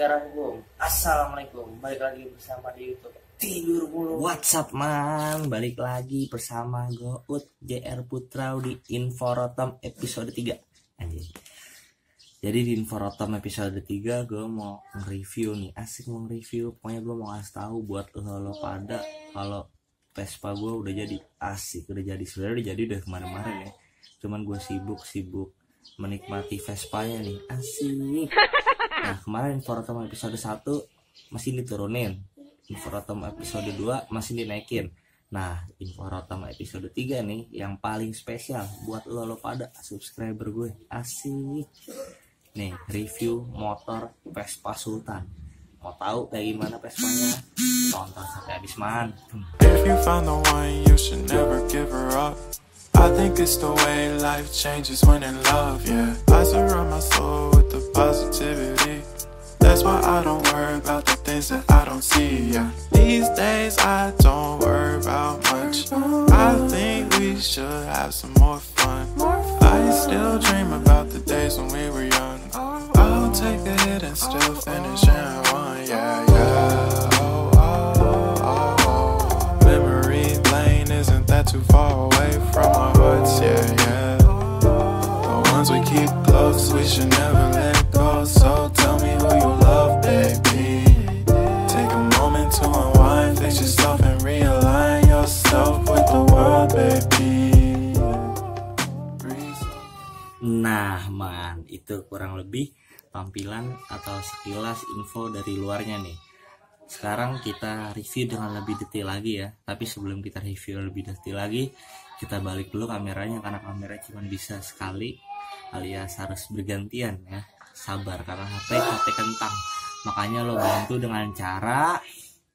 Bismillahirrahmanirrahim. Assalamualaikum. Balik lagi bersama di YouTube Tidur Mulu. What's up man, balik lagi bersama gue JR Putra di Inforotom episode 3. Anjir. Jadi di Inforotom episode 3 gue mau nge-review nih. Asik mau nge-review. Pokoknya gue mau ngasih tahu buat lo pada kalau Vespa gue udah jadi. Asik, udah jadi. Sebenarnya udah jadi udah kemarin-kemarin ya. Cuman gue sibuk menikmati Vespanya nih. Asik. Nah kemarin Inforotom episode 1 masih diturunin, Inforotom episode 2 masih dinaikin. Nah Inforotom episode 3 nih yang paling spesial buat lo pada subscriber gue. Asik. Nih review motor Vespa Sultan. Mau tahu kayak gimana Vespanya? Tonton sampai habis man. If you found the one, you should never give her up. I think it's the way life changes when in love, yeah. I surround my soul with the positivity. That's why I don't worry about the things that I don't see, yeah. These days I don't worry about much. I think we should have some more fun. I still dream about the days when we were young. I'll take a hit and still finish in one, yeah, yeah. Oh, oh, oh, oh. Memory lane isn't that too far away from our hearts, yeah, yeah. The ones we keep close, we should never let go. So tell me who you love, baby. Take a moment to unwind, fix yourself and realign yourself with the world, baby. Nah man, itu kurang lebih tampilan atau sekilas info dari luarnya nih. Sekarang kita review dengan lebih detail lagi ya. Tapi sebelum kita review lebih detail lagi, kita balik dulu kameranya karena kamera cuma bisa sekali alias harus bergantian ya. Sabar karena HP kentang. Makanya lo bantu dengan cara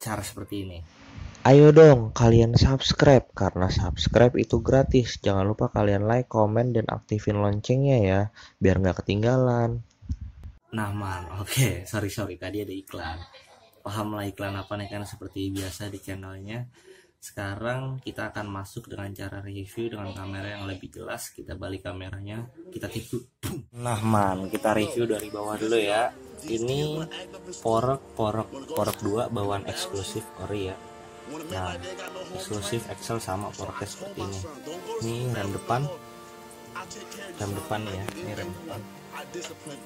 seperti ini. Ayo dong kalian subscribe, karena subscribe itu gratis. Jangan lupa kalian like, komen, dan aktifin loncengnya ya, biar nggak ketinggalan. Nah man, oke, sorry tadi ada iklan. Paham lah iklan apa nih, kan seperti biasa di channelnya. Sekarang kita akan masuk dengan cara review dengan kamera yang lebih jelas. Kita balik kameranya, kita tipu. Nah man, Kita review dari bawah dulu ya. Ini porok 2 bawaan eksklusif ori ya. Nah eksklusif Excel sama poroknya seperti ini. Ini rem depan ya, ini rem depan,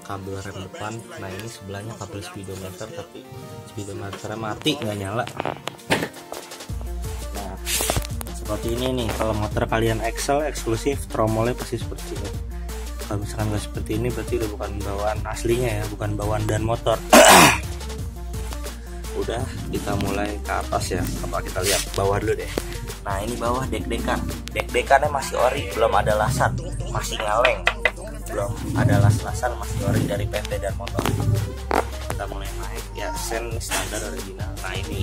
kabel rem depan. Nah ini sebelahnya kabel speedometer, tapi speedometernya mati nggak nyala. Nah seperti ini nih, kalau motor kalian Excel eksklusif tromolnya pasti seperti ini. Kalau misalkan nggak seperti ini berarti udah bukan bawaan aslinya ya, bukan bawaan dan motor. Udah, kita mulai ke atas ya. Coba kita lihat bawah dulu deh. Nah ini bawah dek-dekannya masih ori, belum ada lasan, masih ngaleng, belum ada lasan, masih ori dari PT dan motor. Kita mulai naik ya, sen standar original. Nah ini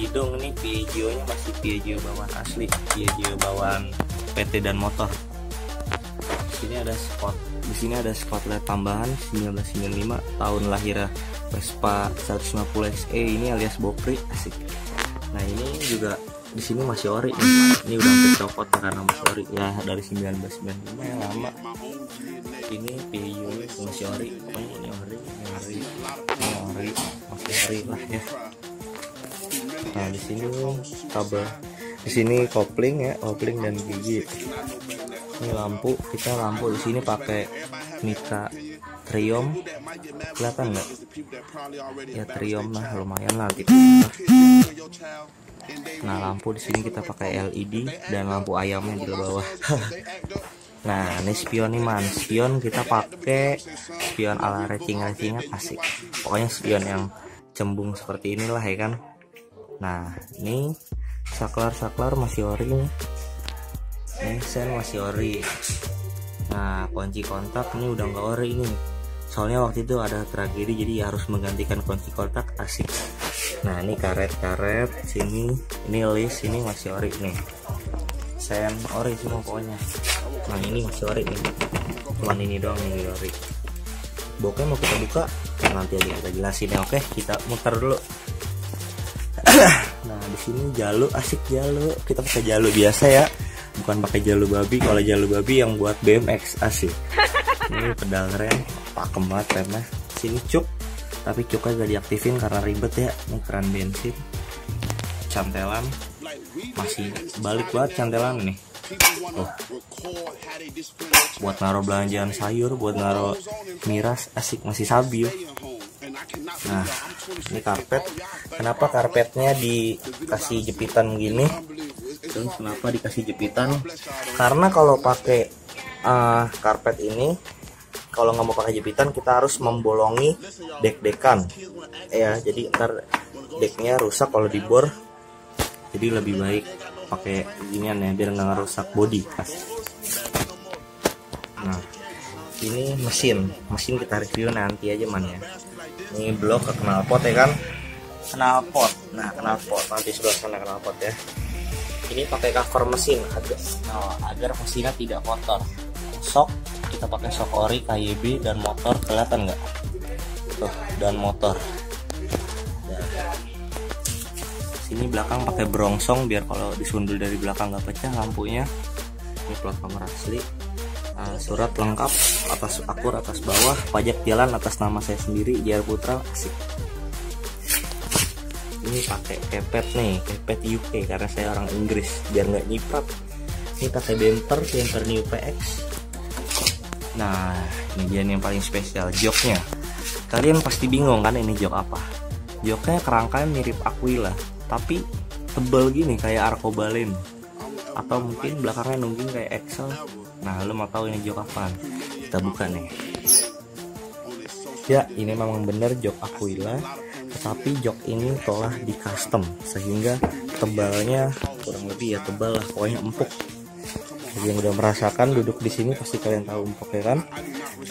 hidung ini Piaggio nya masih Piaggio bawaan asli, Piaggio bawaan PT dan motor. Di sini ada spotlight tambahan 1995 tahun lahirnya Vespa 150 SE ini alias Bopri. Asik. Nah ini juga di sini masih ori nih. Ini udah hampir copot karena masih ori ya, dari 1995 yang lama. Ini PU masih ori. Pokoknya ini ori, masih ori lah ya. Nah di sini kabel, di sini kopling dan gigi. Ini lampu, kita lampu di sini pakai mitra Triumph, kelihatan nggak? Ya Triumph lah, lumayan lah gitu. Nah lampu di sini kita pakai LED dan lampu ayamnya di bawah. Nah ini spion nih man, spion kita pakai spion ala racing-racingan, asik. Pokoknya spion yang cembung seperti inilah ya kan. Nah ini saklar masih ori nih. Ini sen masih ori. Nah kunci kontak ini udah nggak ori ini, soalnya waktu itu ada tragedi jadi harus menggantikan kunci kontak, asik. Nah ini karet sini, ini list, ini masih ori nih, sen ori semua pokoknya. Nah ini masih ori nih, cuman ini doang nih ori. Boknya mau kita buka nanti aja kita jelasin ya. Oke kita muter dulu. Nah di sini jalur, asik jalur, kita pakai jalur biasa ya, bukan pakai jalur babi. Kalau jalur babi yang buat BMX, asik. Ini pedal rem, pakem banget remnya. Sini cuk, tapi cuknya gak diaktifin karena ribet ya. Ini keran bensin, cantelan masih balik banget cantelan nih. Tuh, buat naruh belanjaan sayur, buat naruh miras, asik, masih stabil. Nah, ini karpet. Kenapa karpetnya dikasih jepitan gini? Terus kenapa dikasih jepitan? Karena kalau pakai karpet ini, kalau nggak mau pakai jepitan, kita harus membolongi dek-dekan ya. Jadi ntar deknya rusak kalau dibor. Jadi lebih baik pakai ginian ya, biar nggak ngerusak bodi. Nah, ini mesin kita review nanti aja man ya. Ini blok ke knalpot ya kan, knalpot. Nah, knalpot nanti sebelah sana knalpot ya. Ini pakai cover mesin agar mesinnya tidak kotor. Sok kita pakai sok ori KYB, dan motor kelihatan nggak? Tuh, dan motor. Sini belakang pakai brongsong biar kalau disundul dari belakang nggak pecah lampunya. Ini plat nomor asli, surat lengkap, atas akur atas bawah, pajak jalan atas nama saya sendiri, JR Putra, asik. Ini pakai kepet nih, kepet UK karena saya orang Inggris biar nggak nyiprat. Ini pakai bumper New PX. Nah, ini dia yang paling spesial, joknya. Kalian pasti bingung kan ini jok apa? Joknya kerangkanya mirip Aquila, tapi tebal gini kayak Arcobaleno, atau mungkin belakangnya nungging kayak Excel. Nah, lo mau tahu ini jok apaan? Kita buka nih. Ya, ini memang bener jok Aquila, tetapi jok ini telah di custom sehingga tebalnya kurang lebih ya tebal lah, pokoknya empuk. Jadi yang udah merasakan duduk di sini pasti kalian tahu empuk ya kan.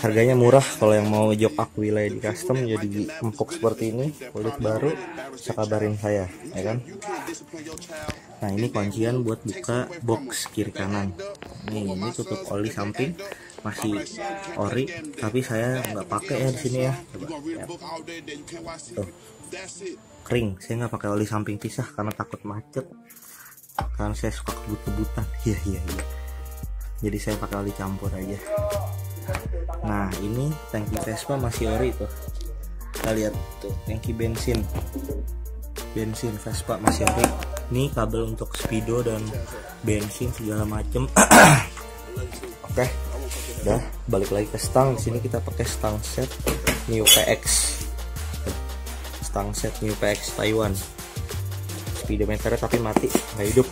Harganya murah kalau yang mau jok Aquila di custom jadi empuk seperti ini, kulit baru, bisa kabarin saya ya kan. Nah, ini kuncian buat buka box kiri kanan. Ini tutup oli samping masih ori, tapi saya nggak pakai ya di sini ya. Coba ya. Tuh, kering. Saya nggak pakai oli samping pisah karena takut macet. Karena saya suka kebut-kebutan. Iya. Jadi saya pakai oli campur aja. Nah, ini tangki Vespa masih ori tuh. Kita lihat tuh, tangki bensin Vespa masih ori. Ini kabel untuk speedo dan bensin segala macem. Oke, udah balik lagi ke stang. Di sini kita pakai stang set New PX. Stang set New PX Taiwan. Speedometernya tapi mati, nggak hidup.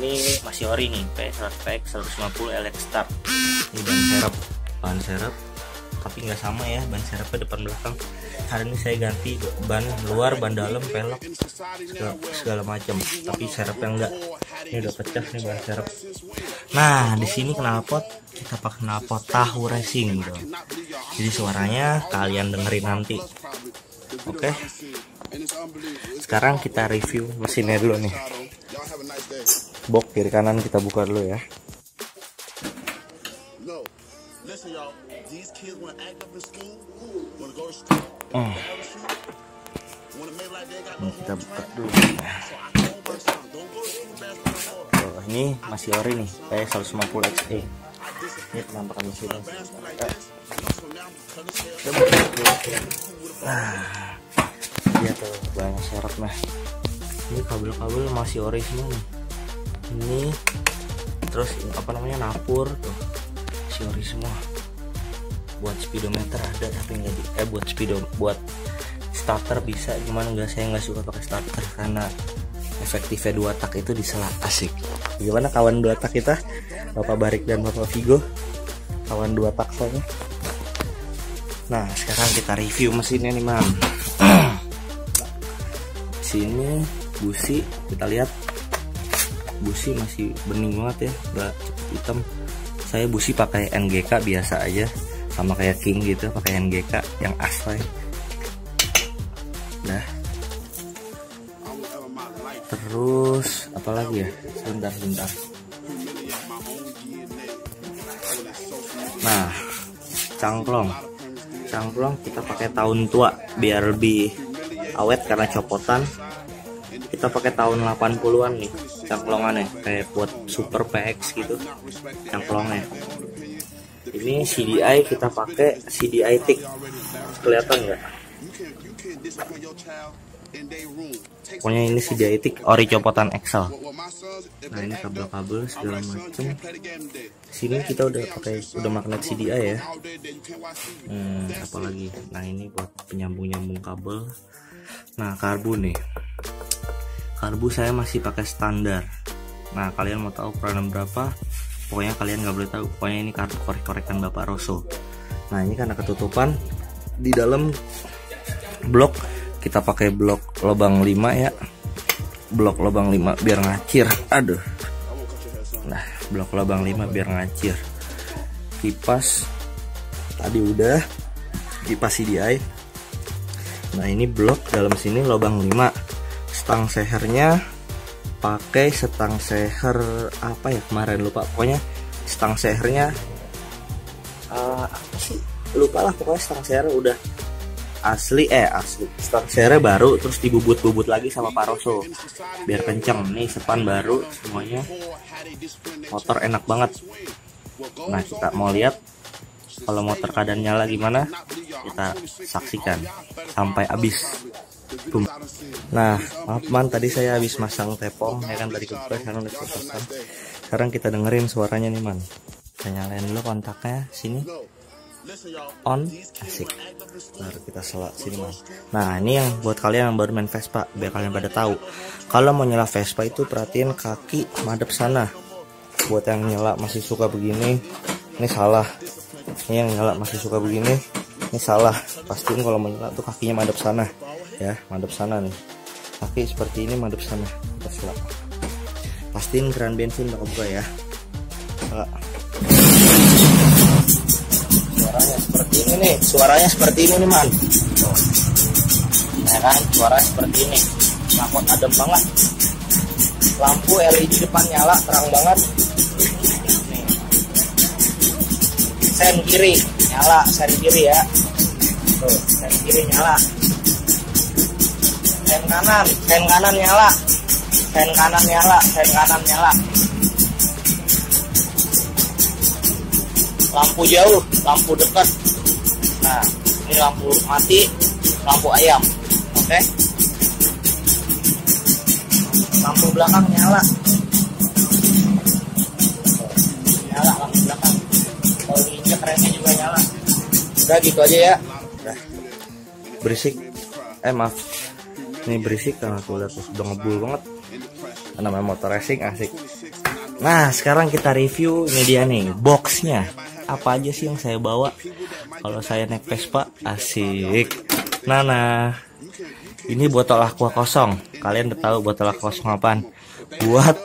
Ini masih ori nih, PX 150 LX Start. Ini ban serep, tapi nggak sama ya, ban serepnya depan belakang. Hari ini saya ganti ban luar, ban dalam, pelek, segala macam. Tapi serepnya enggak. Ini udah pecah nih ban serep. Nah, di sini knalpot kita pakai knalpot Tahu Racing gitu. Jadi suaranya kalian dengerin nanti. Oke. Sekarang kita review mesinnya dulu nih. Box kiri kanan kita buka dulu ya. Ini kita buka dulu. Oh, ini masih ori nih, kayak 150 XE. Ini penampakan mesinnya. Nah, dia tuh banyak serepnya. Ini kabel-kabel masih ori semua nih. Ini terus apa namanya, napur tuh masih ori semua. Buat speedometer ada tapi nggak di buat starter bisa, cuman saya nggak suka pakai starter karena efektifnya 2 tak itu disela. Asik. Gimana kawan 2 tak kita, Bapak Barik dan Bapak Vigo, kawan 2 tak soalnya. Nah, sekarang kita review mesinnya nih man. Sini busi, kita lihat busi masih bening banget ya, nggak cepet hitam. Saya busi pakai NGK biasa aja, sama kayak King gitu, pakai NGK yang asli. Nah, terus apa lagi ya? Sebentar. Nah, cangklong kita pakai tahun tua biar lebih awet karena copotan. Kita pakai tahun 80-an nih cangklongannya, kayak buat Super PX gitu cangklongnya. Ini CDI, kita pakai CDI TIC. Kelihatan nggak? Pokoknya ini CDI TIC ori copotan Excel. Nah ini kabel-kabel segala macem. Sini kita udah magnet CDI ya. Apalagi, nah ini buat penyambung-nyambung kabel. Nah karbu nih, karbu saya masih pakai standar. Nah kalian mau tahu ukuran berapa? Pokoknya kalian nggak boleh tahu. Pokoknya ini karbu korek-korekan Bapak Roso. Nah ini karena ketutupan di dalam blok, kita pakai blok lubang 5 ya. Blok lubang 5 biar ngacir. Aduh. Nah, blok lubang 5 biar ngacir. Kipas tadi udah, kipas CDI. Nah, ini blok dalam sini lubang 5. Stang sehernya pakai stang seher apa ya kemarin, lupa. Pokoknya stang sehernya apa sih? Lupa lah, pokoknya stang seher udah asli stang sehernya baru, terus dibubut-bubut lagi sama Pak Roso biar kenceng. Nih sepan baru semuanya, motor enak banget. Nah kita mau lihat kalau motor keadaan nyala gimana, kita saksikan sampai habis. Nah maaf man, tadi saya habis masang tepung ya kan, tadi kebuka, sekarang udah saya pasang. Sekarang kita dengerin suaranya nih man. Kita nyalain dulu kontaknya sini, on, asik. Baru kita selak sini man. Nah ini yang buat kalian yang baru main Vespa, biar kalian pada tahu kalau mau nyala Vespa itu perhatiin kaki madep sana. Buat yang nyala masih suka begini, ini salah. Ini yang nyala masih suka begini, ini salah. Pastiin kalau mau nyala tuh kakinya madep sana ya, madep sana nih. Kaki seperti ini madep sana. Kita selak. Pastiin keran bensin udah kebuka ya. Suaranya seperti ini nih, suaranya seperti ini nih man. Ya kan, suaranya seperti ini. Knalpot adem banget. Lampu LED depan nyala terang banget. Nih. Sen kiri nyala, sen kiri ya. Tuh, sen kiri nyala. Sen kanan nyala. Sen kanan nyala, sen kanan nyala. Lampu jauh, lampu dekat. Nah, ini lampu mati, lampu ayam. Oke. Lampu belakang nyala. Nyala lampu belakang. Kalau diinjek remnya juga nyala. Udah gitu aja ya. Udah. Berisik. Maaf. Ini berisik karena aku lihat udah ngebul banget. Namanya motor racing asik. Nah, sekarang kita review ini dia nih, boxnya. Apa aja sih yang saya bawa kalau saya naik Vespa, asik. Nah ini botol aqua kosong. Kalian udah tahu botol aqua kosong apaan? Buat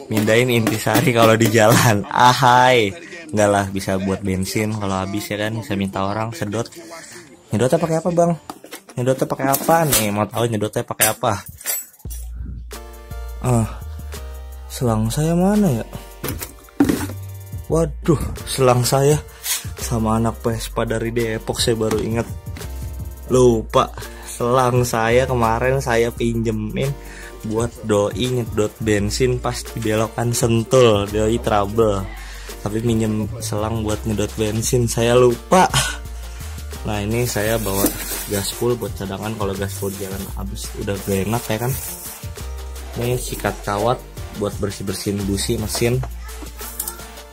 mindahin intisari kalau di jalan. Ahai, enggak lah, bisa buat bensin kalau habis ya kan, bisa minta orang sedot. Nyedotnya pakai apa bang? Nyedotnya pakai apa nih? Mau tahu nyedotnya pakai apa? Selang saya mana ya? Waduh, selang saya sama anak Vespa dari Depok, saya baru ingat. Lupa, selang saya kemarin saya pinjemin buat doi nyedot bensin pas di belokan Sentul, doi trouble. Tapi minjem selang buat nyedot bensin, saya lupa. Nah ini saya bawa gas full buat cadangan kalau gas full jalan habis udah gak enak ya kan. Ini sikat kawat buat bersih-bersihin busi mesin.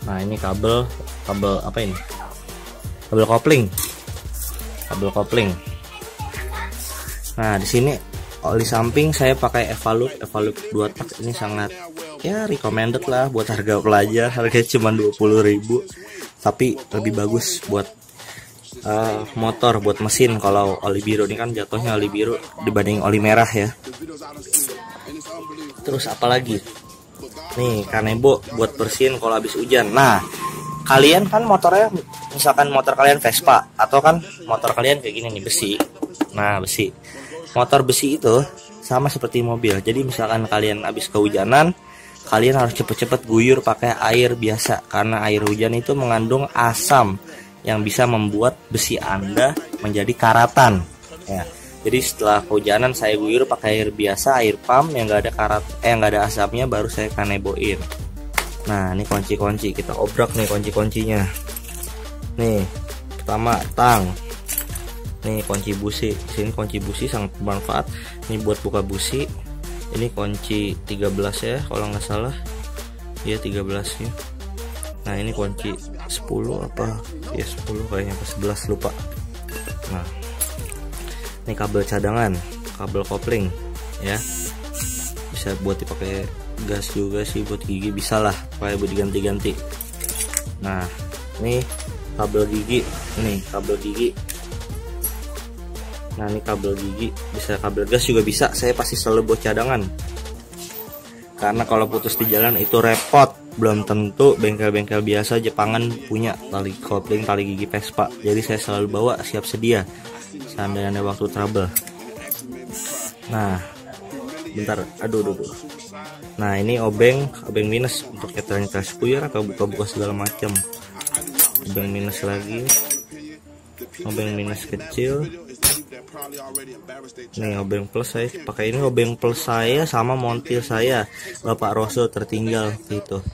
Nah ini kabel apa ini? Kabel kopling. Nah di sini oli samping saya pakai Evalup 2 tak. Ini sangat ya recommended lah buat harga pelajar. Harganya cuma 20.000, tapi lebih bagus buat motor, buat mesin. Kalau oli biru ini kan jatuhnya oli biru dibanding oli merah ya. Terus apalagi? Nih kanebo buat bersihin kalau habis hujan. Nah kalian kan motornya, misalkan motor kalian Vespa atau kan motor kalian kayak gini nih, besi. Nah besi, motor besi itu sama seperti mobil. Jadi misalkan kalian habis kehujanan, kalian harus cepet-cepet guyur pakai air biasa, karena air hujan itu mengandung asam yang bisa membuat besi Anda menjadi karatan ya. Jadi setelah kehujanan saya guyur pakai air biasa, air pump yang nggak ada nggak ada asapnya, baru saya kaneboin. Nah ini kunci-kunci, kita obrak nih kunci-kuncinya. Nih pertama tang, nih kunci busi. Di sini kunci busi sangat bermanfaat. Ini buat buka busi. Ini kunci 13 ya kalau nggak salah. Iya 13 ya. Nah ini kunci 10 apa? Ya 10 kayaknya, apa 11 lupa. Nah ini kabel cadangan, kabel kopling ya. Bisa buat dipakai gas juga sih, buat gigi bisa lah, kayak buat diganti-ganti. Nah ini kabel gigi, nih kabel gigi. Nah ini kabel gigi, bisa kabel gas juga bisa. Saya pasti selalu buat cadangan, karena kalau putus di jalan itu repot. Belum tentu bengkel-bengkel biasa Jepangan punya tali kopling, tali gigi Vespa. Jadi saya selalu bawa siap sedia seandainya ada waktu trouble. Nah bentar, aduh. Nah ini obeng minus untuk nyetel spuyer atau buka-buka segala macam. Obeng minus lagi, obeng minus kecil. Nih obeng plus, saya pakai ini obeng plus saya sama montir saya Bapak Rosso tertinggal gitu.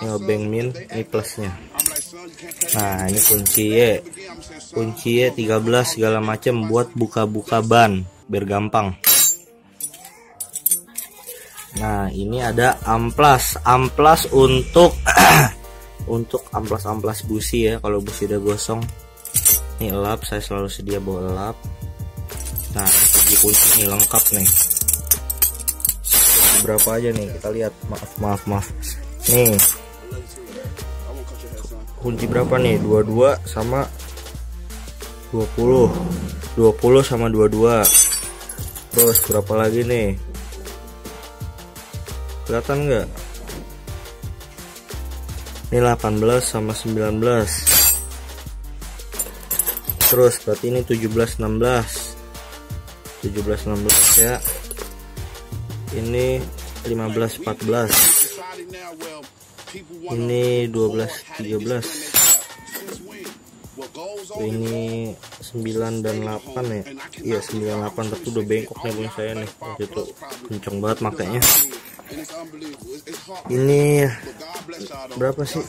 Ini obeng min, ini plusnya. Nah ini kunci Y 13 segala macam buat buka-buka ban biar gampang. Nah ini ada amplas untuk untuk amplas busi ya, kalau busi udah gosong. Ini elap, saya selalu sedia bawa elap. Nah kunci ini lengkap nih. Berapa aja nih kita lihat, maaf. Nih kunci berapa nih, 22 sama 20 sama 22. Terus berapa lagi nih, kelihatan nggak? Ini 18 sama 19. Terus berarti ini 17 16 ya. Ini 15 14. Ini 12 13. Ini 9 dan 8 ya. Iya 9 8, tapi udah bengkok nih punya saya nih. Waktu itu kenceng banget makanya. Ini berapa sih?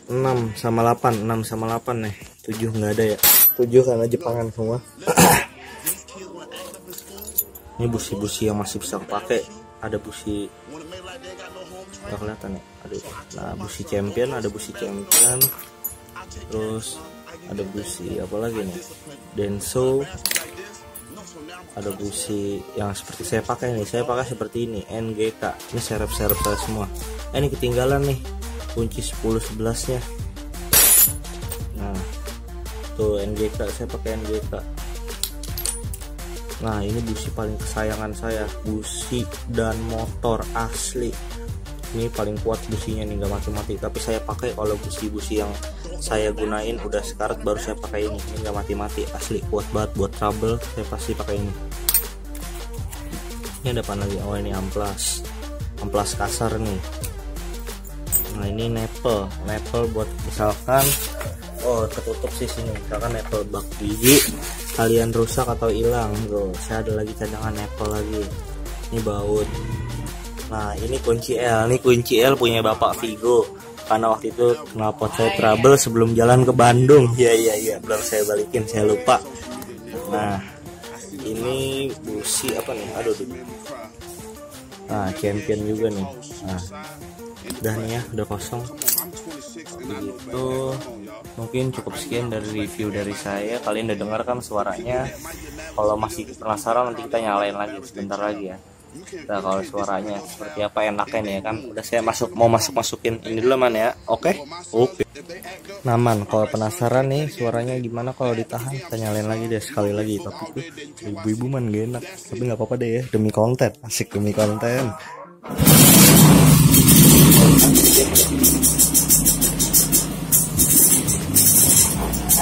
6 sama 8 nih. 7 nggak ada ya. 7 karena Jepangan semua. Ini busi-busi yang masih bisa pakai. Ada busi nggak kelihatan ya. Nah busi champion, ada busi champion. Terus ada busi apa lagi nih? Denso. Ada busi yang seperti saya pakai nih. Saya pakai seperti ini, NGK. Ini serep-serep saya semua. Ini ketinggalan nih kunci 10 11 nya. Nah tuh NGK, saya pakai NGK. Nah ini busi paling kesayangan saya, busi dan motor asli. Ini paling kuat businya nih, nggak mati-mati. Tapi saya pakai kalau busi-busi yang saya gunain udah sekarat baru saya pakai ini. Ini nggak mati-mati, asli kuat banget buat trouble. Saya pasti pakai ini. Ini ada apa lagi? Oh ini amplas kasar nih. Nah ini nepel buat misalkan ketutup sih sini, misalkan nepel bak gigi kalian rusak atau hilang, bro. Saya ada lagi cadangan nepel lagi. Ini baut. Nah ini kunci L punya Bapak Vigo, karena waktu itu knalpot saya trouble sebelum jalan ke Bandung. Iya belum saya balikin, saya lupa. Nah ini busi apa nih, aduh. Nah champion juga nih. Nah udah nih ya, udah kosong begitu. Mungkin cukup sekian dari review dari saya. Kalian udah dengar kan suaranya? Kalau masih penasaran nanti kita nyalain lagi sebentar lagi ya. Nah kalau suaranya seperti apa enaknya nih ya kan. Udah saya masukin ini dulu man ya. Oke. Nah man, kalau penasaran nih suaranya gimana kalau ditahan, kita nyalain lagi deh sekali lagi. Tapi tuh ibu-ibu man gak enak. Tapi nggak apa-apa deh ya, demi konten. Asik, demi konten.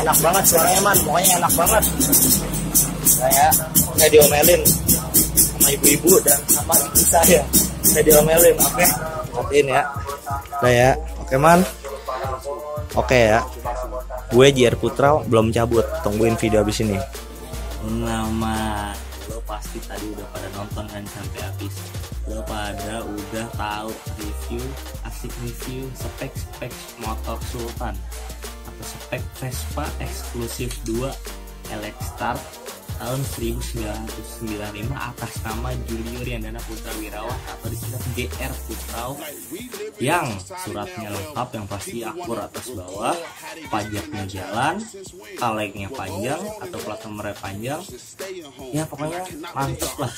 Enak banget suaranya man, pokoknya enak banget. Saya diomelin sama ibu-ibu dan sama ibu saya diomelin. Oke, matiin ya. Udah ya, oke man. Oke ya. Gue JR Putra belum cabut, tungguin video habis ini. Nama lo pasti tadi udah pada nonton kan sampai habis. Lo pada udah tahu review, asik review spek motor Sultan. Apa spek Vespa eksklusif 2 LX Start tahun 1995 atas nama Julio Riandana Putra Wirawan atau disingkat JR Putrau, yang suratnya lengkap yang pasti akur atas bawah, pajaknya jalan, kalengnya panjang atau plat nomornya panjang, ya pokoknya mantep lah.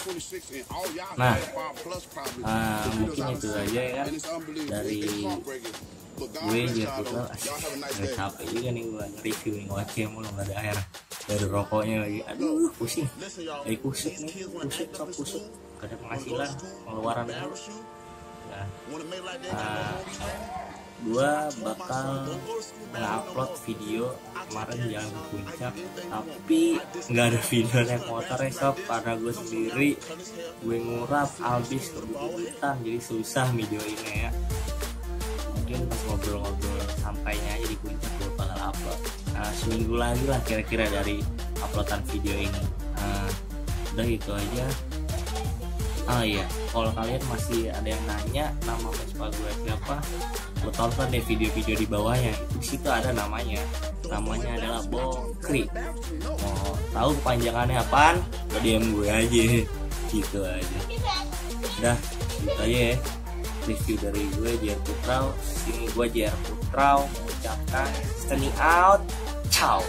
Nah, mungkin itu aja ya dari gue JR Putra. Gak capek juga nih gue review nih, ngoceh mulu gak ada air dari rokoknya lagi. Aduh pusing, lagi kusut nih, kusut gak ada penghasilan, pengeluaran dulu. Nah, gue bakal nge-upload video kemarin jalan ke puncak, tapi nggak ada video naik motornya sob, karena gue sendiri gue ngurap habis kebutuhan, jadi susah videoinnya ya. Mungkin pas ngobrol-ngobrol sampainya aja di puncak gue bakal upload. Seminggu lagi lah kira-kira dari uploadan video ini. Udah gitu aja. Iya, kalau kalian masih ada yang nanya nama Vespa gue siapa, lo tonton deh video-video di bawahnya, itu situ ada namanya adalah Bokri. Mau tahu kepanjangannya apaan, lo DM gue aja, gitu aja. Udah, gitu aja ya review dari gue JR Putrau. Sini gue JR Putrau mengucapkan standing out, ciao.